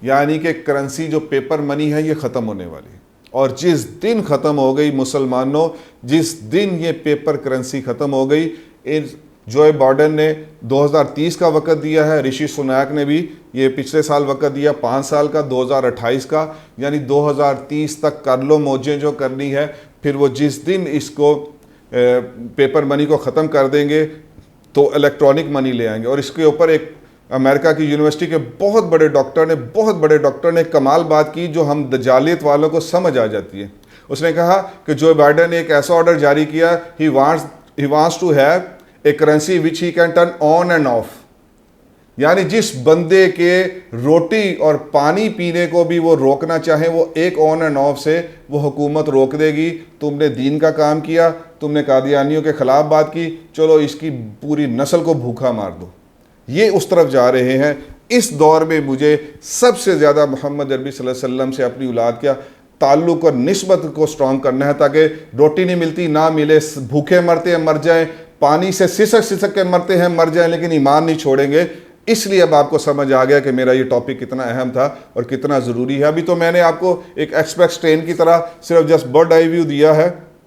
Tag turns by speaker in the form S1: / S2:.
S1: यानी कि करेंसी जो पेपर मनी है ये ख़त्म होने वाली है। और जिस दिन ख़त्म हो गई मुसलमानों, जिस दिन ये पेपर करेंसी ख़त्म हो गई, जो बाइडेन ने 2030 का वक़्त दिया है, ऋषि सुनाक ने भी ये पिछले साल वक़्त दिया 5 साल का, 2028 का, यानी 2030 तक कर लो मौजें जो करनी है। फिर वो जिस दिन इसको पेपर मनी को ख़त्म कर देंगे तो इलेक्ट्रॉनिक मनी ले आएंगे। और इसके ऊपर एक अमेरिका की यूनिवर्सिटी के बहुत बड़े डॉक्टर ने कमाल बात की जो हम दजालियत वालों को समझ आ जाती है। उसने कहा कि जो बाइडेन ने एक ऐसा ऑर्डर जारी किया, he wants to have a currency which he can turn on and off, यानी जिस बंदे के रोटी और पानी पीने को भी वो रोकना चाहे, वो एक ऑन एंड ऑफ से वो हुकूमत रोक देगी। तुमने दीन का काम किया, तुमने कादियानियों के ख़िलाफ़ बात की, चलो इसकी पूरी नस्ल को भूखा मार दो। ये उस तरफ जा रहे हैं। इस दौर में मुझे सबसे ज़्यादा मोहम्मद अरबी सल्लल्लाहु अलैहि वसल्लम से अपनी औलाद का ताल्लुक़ और निस्बत को स्ट्रॉन्ग करना है, ताकि रोटी नहीं मिलती ना मिले, भूखे मरते हैं मर जाएं, पानी से सिसक के मरते हैं मर जाएं, लेकिन ईमान नहीं छोड़ेंगे। इसलिए अब आपको समझ आ गया कि मेरा ये टॉपिक कितना अहम था और कितना ज़रूरी है। अभी तो मैंने आपको एक एक्सप्रेस ट्रेन की तरह सिर्फ जस्ट बर्ड आई व्यू दिया है,